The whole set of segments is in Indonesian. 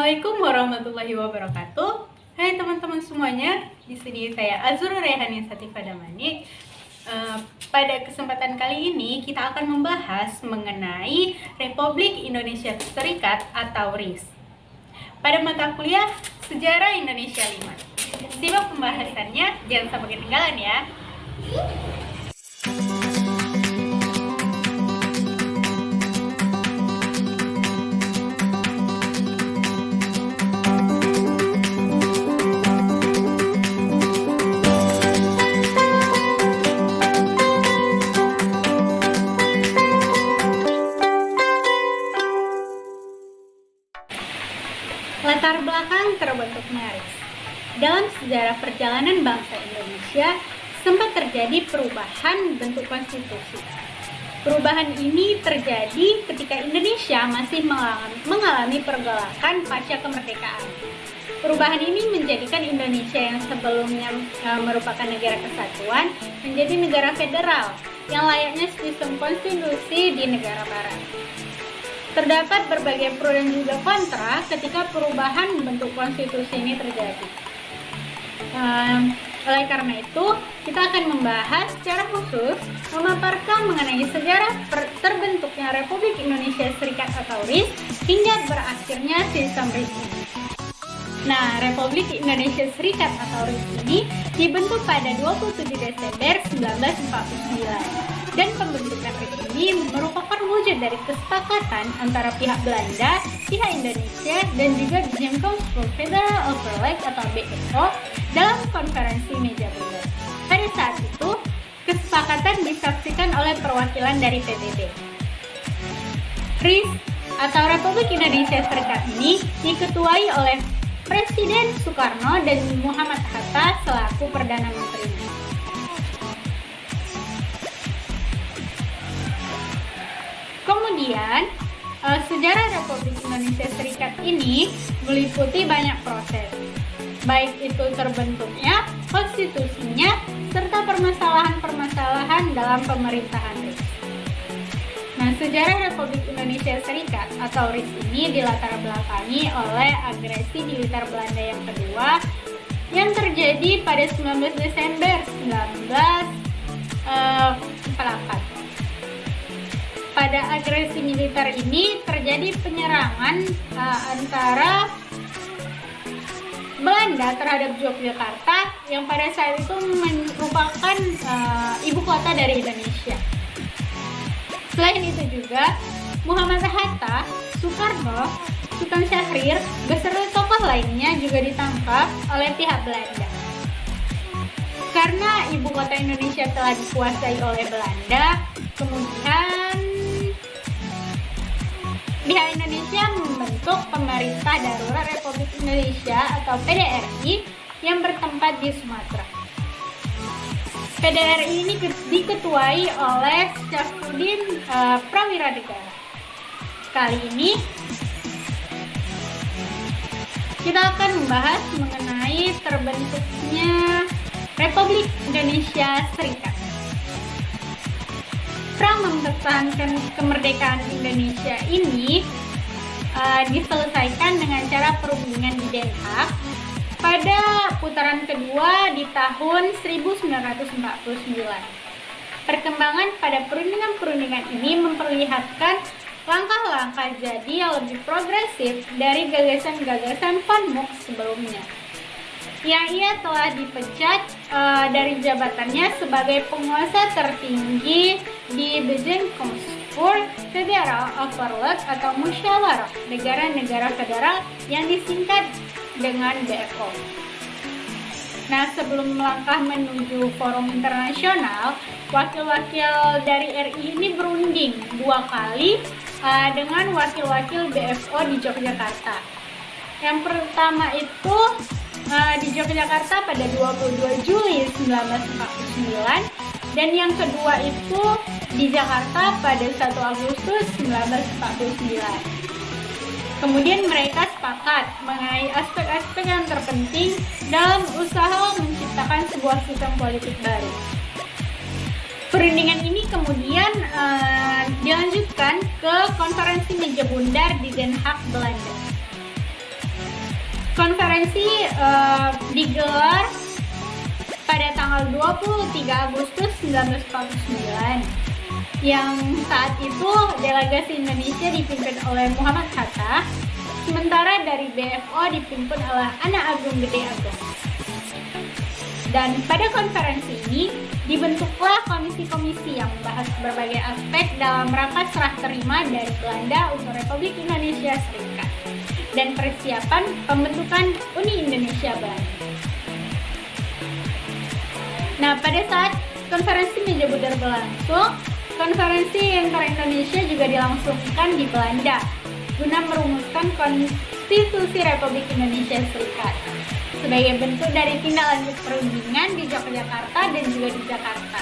Assalamualaikum warahmatullahi wabarakatuh. Hai teman-teman semuanya, di sini saya Azura Rehani Satifah Damani. Pada kesempatan kali ini kita akan membahas mengenai Republik Indonesia Serikat atau RIS pada mata kuliah Sejarah Indonesia 5. Simak pembahasannya, jangan sampai ketinggalan ya. Latar belakang terbentuknya RIS. Dalam sejarah perjalanan bangsa Indonesia, sempat terjadi perubahan bentuk konstitusi. Perubahan ini terjadi ketika Indonesia masih mengalami pergolakan pasca kemerdekaan. Perubahan ini menjadikan Indonesia yang sebelumnya merupakan negara kesatuan menjadi negara federal yang layaknya sistem konstitusi di negara barat. Terdapat berbagai pro dan juga kontra ketika perubahan bentuk konstitusi ini terjadi. Oleh karena itu, kita akan membahas secara khusus memaparkan mengenai sejarah terbentuknya Republik Indonesia Serikat atau RIS hingga berakhirnya sistem RIS ini. Nah, Republik Indonesia Serikat atau RIS ini dibentuk pada 27 Desember 1949. Dan pembentukan RIS ini merupakan wujud dari kesepakatan antara pihak Belanda, pihak Indonesia, dan juga Bijengkong Federal Overleg atau BFO dalam konferensi meja bundar. Pada saat itu, kesepakatan disaksikan oleh perwakilan dari PBB. RIS atau Republik Indonesia Serikat ini diketuai oleh Presiden Soekarno dan Muhammad Hatta selaku Perdana Menteri. Kemudian, sejarah Republik Indonesia Serikat ini meliputi banyak proses, baik itu terbentuknya, konstitusinya, serta permasalahan-permasalahan dalam pemerintahan RIS. Nah, sejarah Republik Indonesia Serikat atau RIS ini dilatar belakangi oleh agresi militer Belanda yang kedua yang terjadi pada 19 Desember 1948. Pada agresi militer ini terjadi penyerangan antara Belanda terhadap Yogyakarta yang pada saat itu merupakan ibu kota dari Indonesia. Selain itu juga Muhammad Hatta, Soekarno, Sultan Syahrir, beserta tokoh lainnya juga ditangkap oleh pihak Belanda. Karena ibu kota Indonesia telah dikuasai oleh Belanda, kemudian pihak Indonesia membentuk Pemerintah Darurat Republik Indonesia atau PDRI yang bertempat di Sumatera. PDRI ini diketuai oleh Syafruddin Prawira Negara. Kali ini kita akan membahas mengenai terbentuknya Republik Indonesia Serikat. Perang mempertahankan kemerdekaan Indonesia ini diselesaikan dengan cara perundingan di Den Haag pada putaran kedua di tahun 1949. Perkembangan pada perundingan-perundingan ini memperlihatkan langkah-langkah jadi yang lebih progresif dari gagasan-gagasan Van Mook sebelumnya. Ia telah dipecat dari jabatannya sebagai penguasa tertinggi di Bijengkong Federal Overleg atau Musyawarah Negara-Negara Federal yang disingkat dengan BFO. Nah, sebelum melangkah menuju forum internasional, wakil-wakil dari RI ini berunding 2 kali dengan wakil-wakil BFO di Yogyakarta. Yang pertama itu di Yogyakarta pada 22 Juli 1949 dan yang kedua itu di Jakarta pada 1 Agustus 1949. Kemudian mereka sepakat mengenai aspek-aspek yang terpenting dalam usaha menciptakan sebuah sistem politik baru. Perundingan ini kemudian dilanjutkan ke konferensi meja bundar di Den Haag, Belanda. Konferensi digelar pada tanggal 23 Agustus 1949 yang saat itu delegasi Indonesia dipimpin oleh Muhammad Hatta, sementara dari BFO dipimpin oleh Anak Agung Gede Agung. Dan pada konferensi ini dibentuklah komisi-komisi yang membahas berbagai aspek dalam rangka serah terima dari Belanda untuk Republik Indonesia Serikat dan persiapan pembentukan Uni Indonesia Belanda. Nah, pada saat konferensi meja bundar berlangsung, konferensi inter-Indonesia juga dilangsungkan di Belanda guna merumuskan Konstitusi Republik Indonesia Serikat sebagai bentuk dari tindak lanjut perundingan di Yogyakarta dan juga di Jakarta.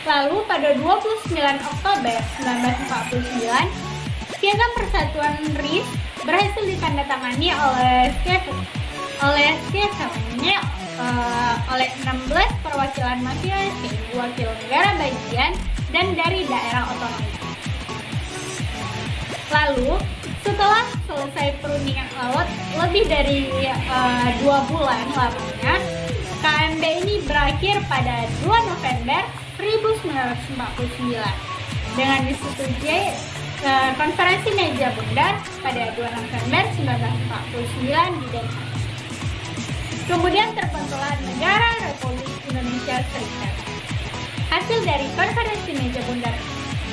Lalu pada 29 Oktober 1949, Piagam Persatuan RIS berhasil ditandatangani oleh 16 perwakilan masing-masing, wakil negara bagian dan dari daerah otonom. Lalu setelah selesai perundingan laut lebih dari 2 bulan lamanya, KMB ini berakhir pada 2 November 1949 dengan disetujui konferensi meja bundar pada 2 November 1949 di Den Haag. Kemudian terbentuklah negara Republik Indonesia Serikat. Hasil dari konferensi meja bundar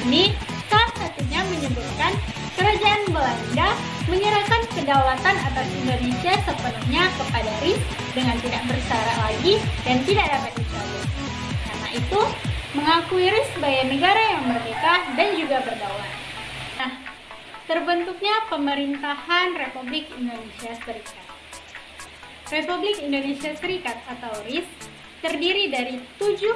ini salah satunya menyebutkan Kerajaan Belanda menyerahkan kedaulatan atas Indonesia sepenuhnya kepada RIS dengan tidak bersyarat lagi dan tidak dapat dicabut. Karena itu, mengakui RIS sebagai negara yang merdeka dan juga berdaulat. Nah, terbentuknya pemerintahan Republik Indonesia Serikat. Republik Indonesia Serikat atau RIS terdiri dari 7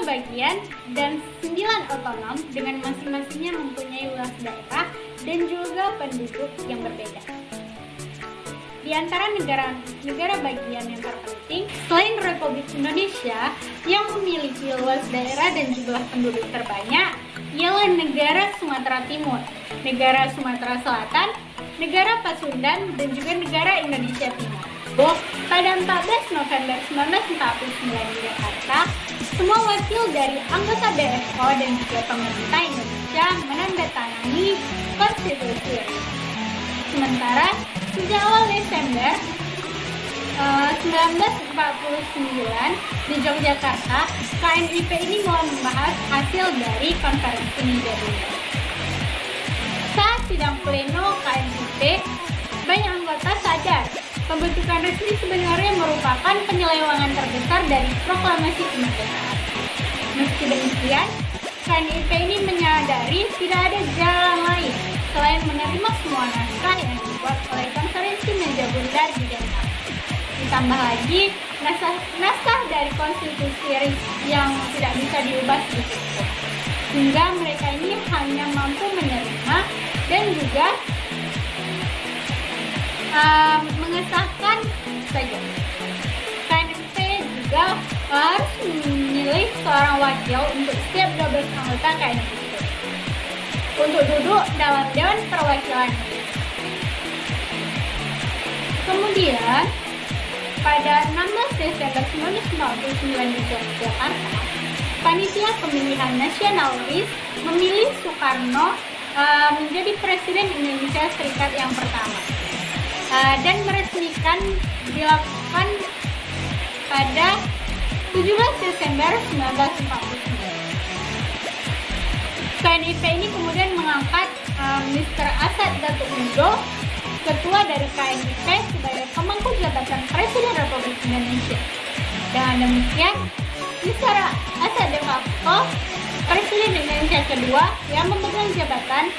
bagian dan 9 otonom dengan masing-masingnya mempunyai luas daerah dan juga penduduk yang berbeda. Di antara negara bagian yang terpenting, selain Republik Indonesia yang memiliki luas daerah dan jumlah penduduk terbanyak, ialah negara Sumatera Timur, negara Sumatera Selatan, negara Pasundan, dan juga negara Indonesia Timur. Pada 14 November 1949 di Jakarta, semua wakil dari anggota BFO dan juga pemerintah Indonesia menandatangani konstitusi. Sementara sejak awal Desember 1949 di Yogyakarta, KNIP ini mulai membahas hasil dari konferensi meja bundar. Saat sidang pleno KNIP, banyak anggota sadar pembentukan resmi sebenarnya merupakan penyelewengan terbesar dari proklamasi kemerdekaan. Meski demikian, KNIP ini menyadari tidak ada jalan lain selain menerima semua naskah yang dibuat oleh konferensi meja bundar di Den Haag. Ditambah lagi naskah dari konstitusi RIS yang tidak bisa diubah sedikitpun, sehingga mereka ini hanya mampu menerima dan juga mengesahkan saja. KNIP juga harus memilih seorang wakil untuk setiap 12 anggota KNIP untuk duduk dalam Dewan Perwakilan. Kemudian pada 16 Desember 1949 di Jakarta, Panitia Pemilihan Nasional RIS memilih Soekarno menjadi Presiden Indonesia Serikat yang pertama dan meresmikan dilakukan pada 17 Desember 1949. KNIP ini kemudian mengangkat Mr. Asad Datuk Mudo, ketua dari KNIP, sebagai pemangku jabatan Presiden Republik Indonesia. Dengan demikian, Mr. Asad de facto Presiden Indonesia kedua yang memegang jabatan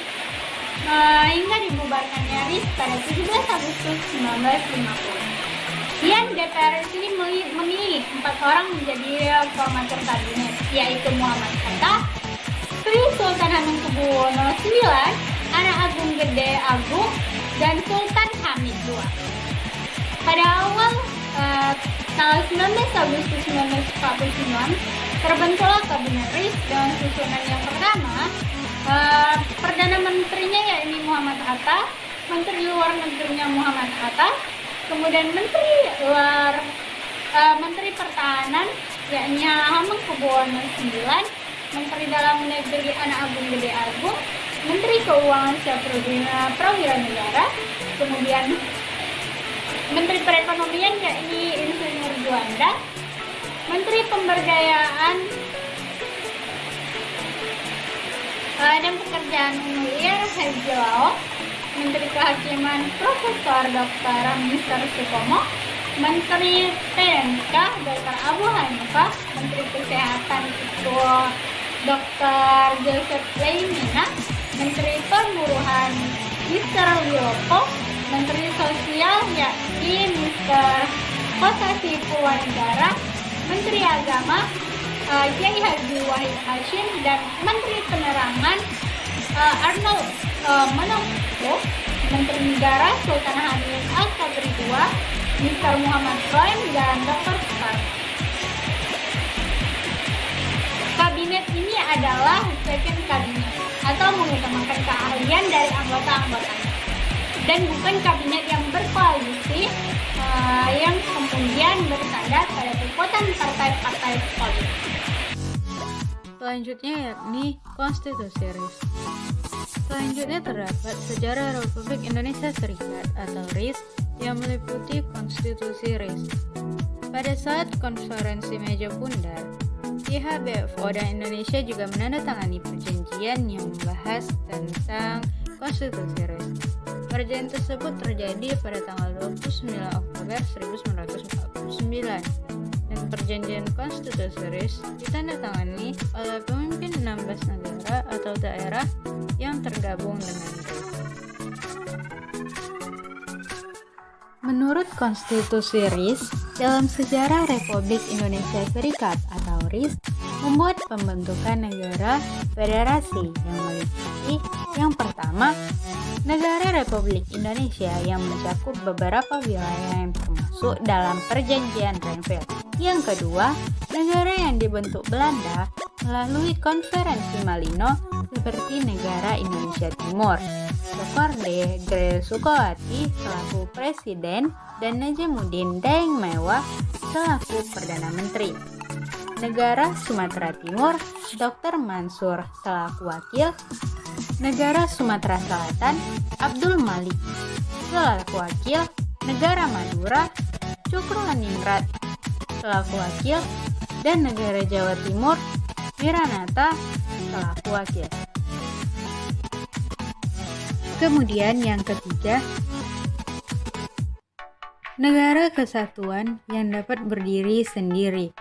hingga dibubarkannya RIS pada 17 Agustus 1950. Kemudian DPR ini memilih 4 orang menjadi formatur kabinet, yaitu Muhammad Hatta, Sri Sultan Hamengkubuwono IX, Anak Agung Gede Agung, dan Sultan Hamid II. Pada awal tanggal 19 Agustus 1949, terbentuklah kabinet RIS dengan susunan yang pertama, Perdana Menterinya yakni Muhammad Hatta, Menteri Luar Negerinya Muhammad Hatta, kemudian Menteri Pertahanan yakni Hamengkubuwono IX, Menteri Dalam Negeri Anak Agung Gede Agung, Menteri Keuangan Syafruddin Prawira Negara, kemudian Menteri Perekonomian yakni Insinyur Juanda, Menteri Pemberdayaan dan Pekerjaan Umum Haji Lao, Menteri Kehakiman Profesor Dr. Mr. Supomo, Menteri PMK Dr. Abu Hanifah, Menteri Kesehatan Dr. Joseph Leimina, Menteri Perburuhan Mr. Wilopo, Menteri Sosial yakni Mr. Kosasi Purwanegara, Menteri Agama Kiai Haji Wahid Hasyim, dan Menteri Penerangan Arnold Manopo, Menteri Negara Sultan Hamid Al-Sabri II, Mr. Muhammad Soem, dan Dr. Soekarno. Kabinet ini adalah second kabinet atau mengutamakan keahlian dari anggota-anggotanya, dan bukan kabinet yang berkoalisi yang kemudian bersandar pada kekuatan partai-partai politik. Selanjutnya yakni Konstitusi RIS. Selanjutnya terdapat Sejarah Republik Indonesia Serikat atau RIS yang meliputi Konstitusi RIS. Pada saat konferensi meja bundar, pihak BFO dan Indonesia juga menandatangani perjanjian yang membahas tentang Konstitusi RIS. Perjanjian tersebut terjadi pada tanggal 29 Oktober 1949. Dan perjanjian Konstitusi RIS ditandatangani oleh pemimpin 16 negara atau daerah yang tergabung dengan RIS. Menurut Konstitusi RIS, dalam sejarah Republik Indonesia Serikat atau RIS, membuat pembentukan negara federasi yang meliputi yang pertama, negara Republik Indonesia yang mencakup beberapa wilayah yang termasuk dalam perjanjian Renville. Yang kedua, negara yang dibentuk Belanda melalui Konferensi Malino seperti negara Indonesia Timur, Soekarno Sukawati selaku Presiden dan Najamuddin Daeng Mewah selaku Perdana Menteri. Negara Sumatera Timur, Dr. Mansur selaku Wakil. Negara Sumatera Selatan, Abdul Malik selaku Wakil. Negara Madura, Cokroaminorat selaku Wakil. Dan negara Jawa Timur, Wiranata selaku Wakil. Kemudian yang ketiga, negara kesatuan yang dapat berdiri sendiri.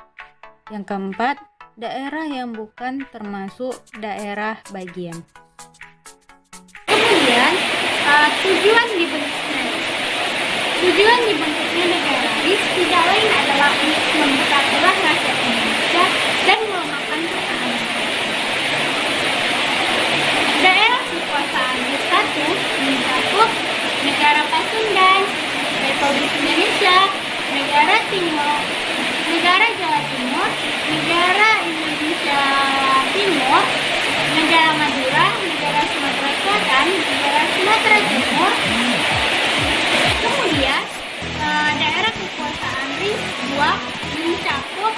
Yang keempat, daerah yang bukan termasuk daerah bagian. Kemudian tujuan dibentuknya negara RIS tidak lain adalah untuk mempersatukan rakyat Indonesia dan melemahkan pertahanan. Daerah kekuasaan RIS 1 mencakup negara Pasundan, Republik Indonesia, negara Jawa Timur, negara Indonesia Timur, negara Madura, negara Sumatera Selatan, negara Sumatera Timur. Kemudian daerah kekuasaan RIS 2 mencakup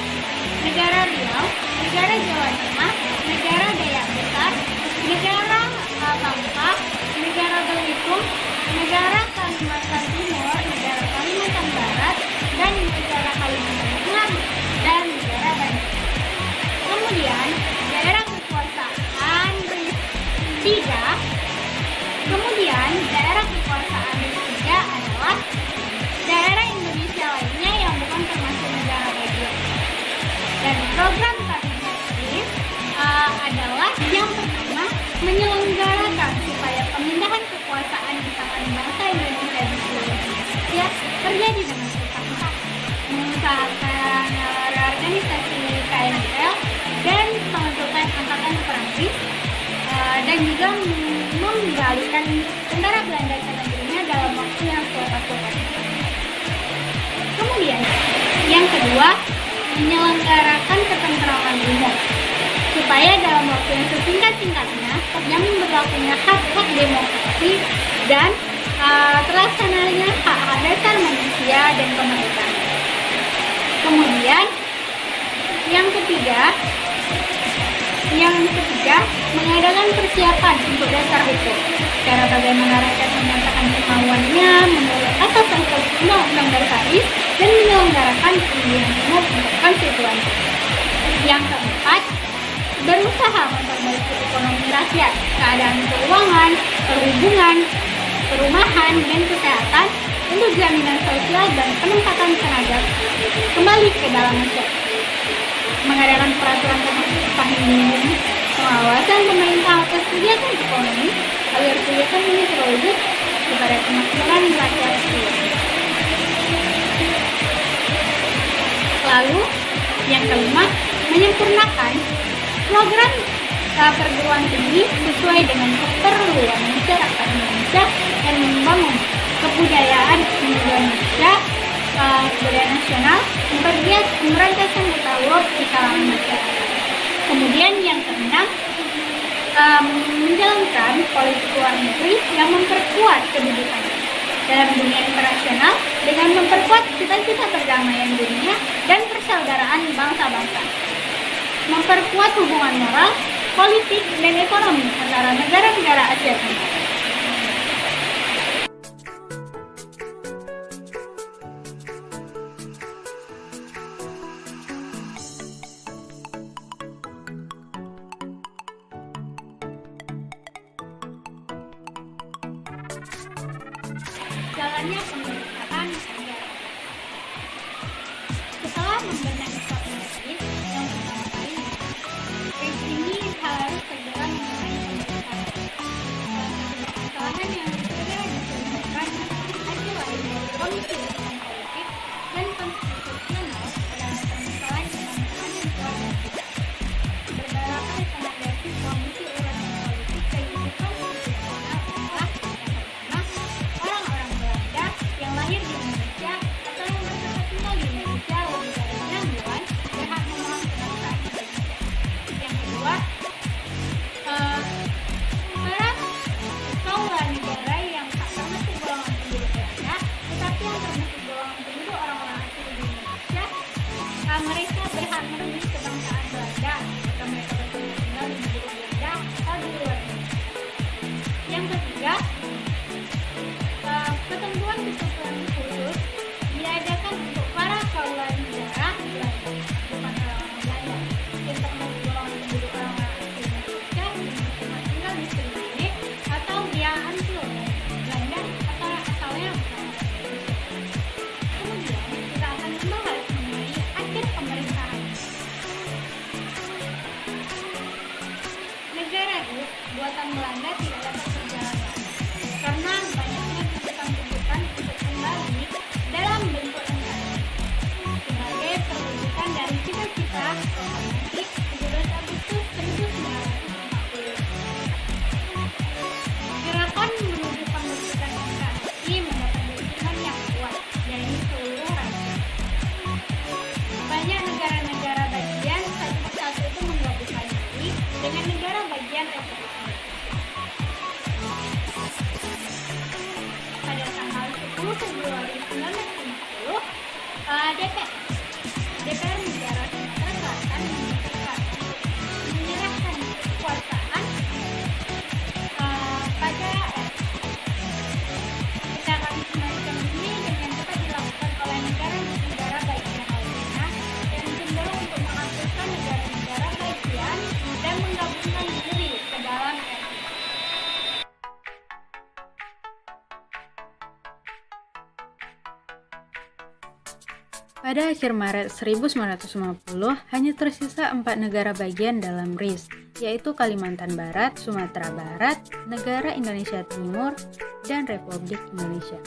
negara Riau, negara Jawa Tengah, negara Dayak Besar, negara Bangka, negara Belitung, negara Kalimantan Timur, negara Kalimantan Barat, dan negara Kalimantan Tengah, dan negara Banten. Kemudian daerah kekuasaan RIS 3. Kemudian daerah kekuasaan RIS 3 adalah daerah Indonesia lainnya yang bukan termasuk negara bagian. Dan program kabinet RIS adalah yang pertama, menyelenggarakan supaya pemindahan kekuasaan di tangan bangsa Indonesia di seluruh Indonesia terjadi dengan cepat, mengusahakan reorganisasi KNDL dan pembentukan angkatan perang RIS, dan juga mengembalikan tentara Belanda ke negerinya dalam waktu yang singkat-singkatnya. Kemudian yang kedua, menyelenggarakan ketentraman umum supaya dalam waktu yang sesingkat-singkatnya terjamin berlakunya hak-hak demokrasi dan terlaksananya hak-hak dasar manusia dan kemerdekaan. Kemudian yang ketiga mengadakan persiapan untuk dasar hukum. Cara bagaimana rakyat menyatakan kemauannya menurut asas-asas Undang-Undang Dasar dan menyelenggarakan pemilihan umum untuk konstituante. Yang keempat, berusaha memperbaiki ekonomi rakyat, keadaan keuangan, perhubungan, perumahan, dan kesehatan untuk jaminan sosial dan penempatan tenaga kembali ke dalam masyarakat. Mengadakan peraturan tentang upah minimum, pengawasan pemerintah atas kegiatan ekonomi agar kegiatan ini terwujud kepada kemakmuran rakyat. Lalu yang kelima, menyempurnakan program perguruan tinggi sesuai dengan keperluan masyarakat Indonesia dan membangun kebudayaan Indonesia, kebudayaan nasional, mempergiat pemberantasan tasawuf di kalangan masyarakat. Kemudian yang keenam, menjalankan politik luar negeri yang memperkuat kedudukan dalam dunia internasional dengan memperkuat cita-cita perdamaian dunia dan persaudaraan bangsa-bangsa, memperkuat hubungan moral, politik, dan ekonomi antara negara-negara Asia Tenggara. Jalannya pemerintahan negara. Setelah membenahi stabilis yang pertama kali, ini harus segera mengenai pemerintahan. Kesalahan yang segera diselesaikan hasil lain dari Komisi Urusan Politik dan Konstitusional adalah permasalahan pemerintahan yang telah berdasarkan rekomendasi Komisi Urusan Politik dan Konstitusional adalah orang-orang Belanda yang lahir di Indonesia atau yang bertempat tinggal di Indonesia lebih dari 6 bulan berhak memohon kebangsaan Indonesia. Yang kedua, para kepala negara yang tak termasuk golongan penduduk Belanda tetapi yang termasuk golongan penduduk orang-orang asli di Indonesia, mereka berhak merebut kebangsaan Belanda atau mereka bertempat tinggal di negeri Belanda atau di luar negeri. Yang ketiga, ketentuan khusus diadakan untuk para kepala negara Belanda, bukan orang-orang Belanda yang termasuk golongan penduduk orang-orang asli Indonesia yang bertempat tinggal di seluruh dunia atau yang anti Belanda atau asalnya bukan orang Indonesia. Kemudian kita akan membahas mengenai akhir pemerintahan. Negara Rus buatan Belanda tidak dapat berjalan lagi karena banyaknya tuntutan-tuntutan untuk kembali dalam bentuk negara. Sebagai perwujudan dari cita-cita proklamasi 17 Agustus 1940. Gerakan menuju pembentukan NKRI mendapat dukungan yang kuat dari seluruh rakyat. Banyak negara-negara bagian satu persatu itu menggabungkan diri dengan negara bagian Republik Indonesia. Pada tanggal 10 Februari 1950, DPR negara Sumatera Selatan memutuskan untuk menyerahkan kekuasaan pada tindakan semacam ini dengan cepat dilakukan oleh negara-negara bagian lainnya dan cenderung untuk menghapuskan negara-negara bagian dan menggabungkan diri ke dalam RI. Pada akhir Maret 1950, hanya tersisa 4 negara bagian dalam RIS, yaitu Kalimantan Barat, Sumatera Barat, Negara Indonesia Timur, dan Republik Indonesia.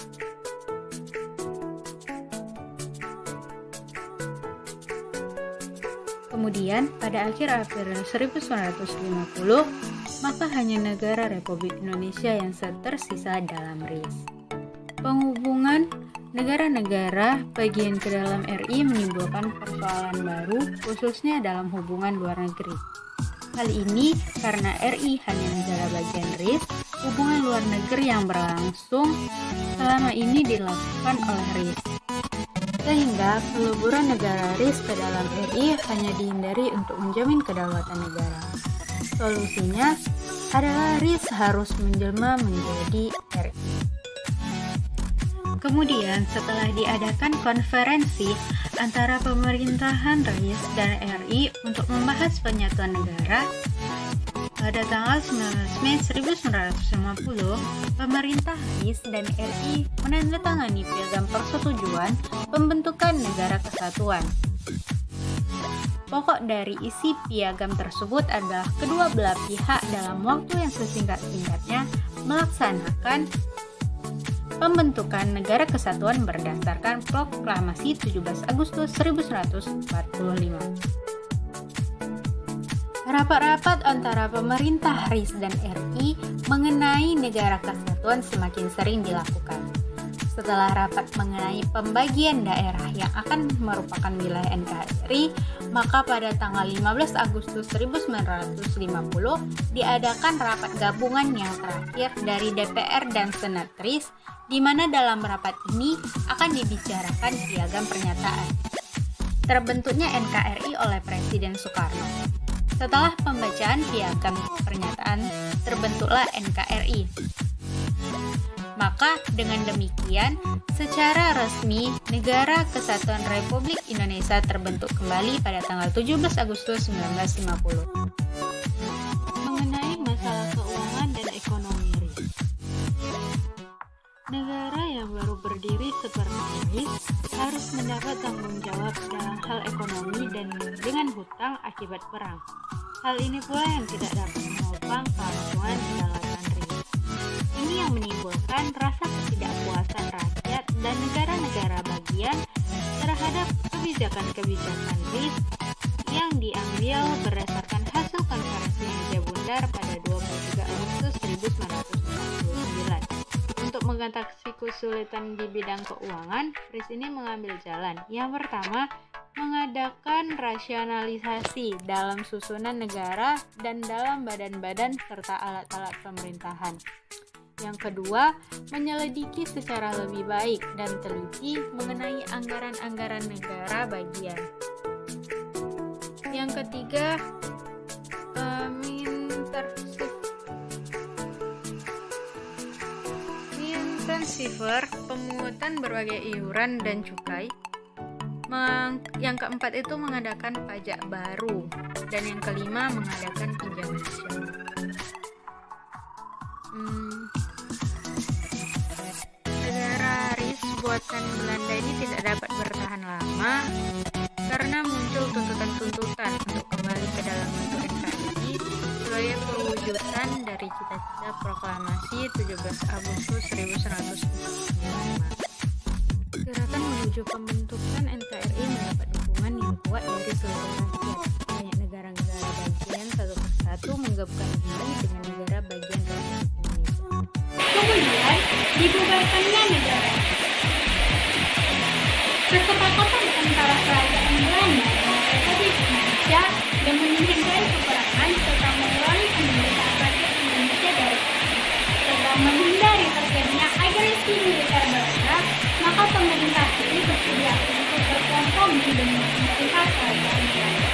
Kemudian, pada akhir April 1950, maka hanya negara Republik Indonesia yang tersisa dalam RIS. Penghubungan negara-negara bagian ke dalam RI menimbulkan persoalan baru, khususnya dalam hubungan luar negeri. Hal ini karena RI hanya negara bagian RIS, hubungan luar negeri yang berlangsung selama ini dilakukan oleh RIS. Sehingga peleburan negara RIS ke dalam RI hanya dihindari untuk menjamin kedaulatan negara. Solusinya adalah RIS harus menjelma menjadi RI. Kemudian setelah diadakan konferensi antara pemerintahan RIS dan RI untuk membahas penyatuan negara, pada tanggal 19 Mei 1950, pemerintah RIS dan RI menandatangani Piagam Persetujuan Pembentukan Negara Kesatuan. Pokok dari isi piagam tersebut adalah kedua belah pihak dalam waktu yang sesingkat-singkatnya melaksanakan pembentukan negara kesatuan berdasarkan proklamasi 17 Agustus 1945. Rapat-rapat antara pemerintah RIS dan RI mengenai negara kesatuan semakin sering dilakukan. Setelah rapat mengenai pembagian daerah yang akan merupakan wilayah NKRI, maka pada tanggal 15 Agustus 1950 diadakan rapat gabungan yang terakhir dari DPR dan Senat RIS, di mana dalam rapat ini akan dibicarakan piagam pernyataan. Terbentuknya NKRI oleh Presiden Soekarno. Setelah pembacaan piagam pernyataan, terbentuklah NKRI. Maka dengan demikian, secara resmi Negara Kesatuan Republik Indonesia terbentuk kembali pada tanggal 17 Agustus 1950. Mengenai masalah keuangan dan ekonomi RIS. Negara yang baru berdiri seperti RIS harus mendapat tanggung jawab dalam hal ekonomi dan dengan hutang akibat perang. Hal ini pula yang tidak dapat menopang kelangsungan kedaulatan RIS. Ini yang menimbulkan rasa ketidakpuasan rakyat dan negara-negara bagian terhadap kebijakan-kebijakan RIS yang diambil berdasarkan hasil konferensi meja bundar pada 23 Agustus 1949. Untuk mengatasi kesulitan di bidang keuangan, RIS ini mengambil jalan. Yang pertama, mengadakan rasionalisasi dalam susunan negara dan dalam badan-badan serta alat-alat pemerintahan. Yang kedua, menyelidiki secara lebih baik dan teliti mengenai anggaran-anggaran negara bagian. Yang ketiga, intensifar pemungutan berbagai iuran dan cukai. Yang keempat itu mengadakan pajak baru, dan yang kelima mengadakan pinjaman nasional. Negara RIS buatan Belanda ini tidak dapat bertahan lama karena muncul tuntutan-tuntutan untuk kembali ke dalam bentuk NKRI sebagai perwujudan dari cita-cita proklamasi 17 Agustus 1945. Gerakan menuju pembentukan NKRI mendapat dukungan yang kuat dari seluruh rakyat. Banyak negara-negara bagian satu persatu menggabungkan diri dengan negara bagian Republik Indonesia. Kemudian dibubarkannya negara. Kesepakatan antara Kerajaan Belanda dan Republik Indonesia dan menghindari peperangan serta mengurangi penderitaan rakyat Indonesia dari serta menghindari terjadinya agresi militer Belanda, maka pemerintah ini bersedia untuk berkompromi dengan pemerintah Kerajaan Belanda.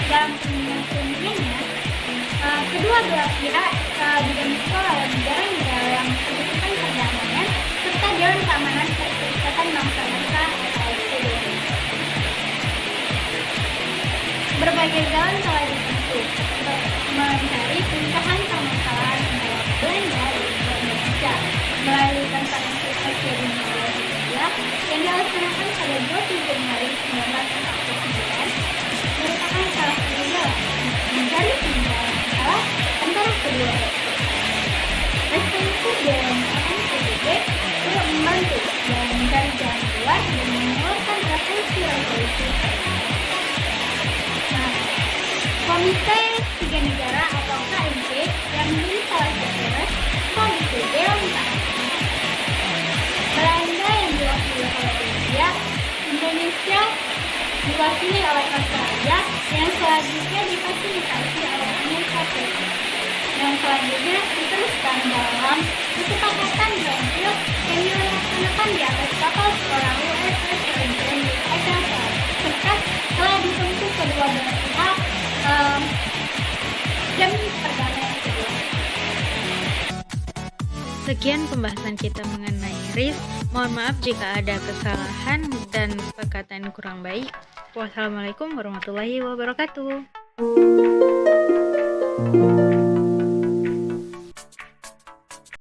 Dalam perundingan-perundingannya, kedua belah pihak dibentuk oleh negara-negara yang membutuhkan perdamaian serta Dewan Keamanan Perserikatan Bangsa-Bangsa atau PBB. Berbagai jalan telah ditempuh untuk mencari pemecahan permasalahan antara Belanda dan Indonesia melalui konferensi Asia di Malaysia yang dilaksanakan pada 20 Januari 1949 merupakan salah satu jalan untuk mencari penyelesaian masalah antara kedua pihak. Resolusi Dewan Keamanan PBB untuk membantu dalam mencari jalan keluar dan mengeluarkan resolusi. Komite Tiga Negara atau KMT yang menjadi salah satu komite Dewan Keamanan. Belanda yang diwakili oleh Belgia, Indonesia diwakili oleh Australia, yang selanjutnya difasilitasi oleh Amerika Serikat, dan selanjutnya diteruskan Sekian pembahasan kita mengenai RIS. Mohon maaf jika ada kesalahan dan perkataan kurang baik. Wassalamualaikum warahmatullahi wabarakatuh.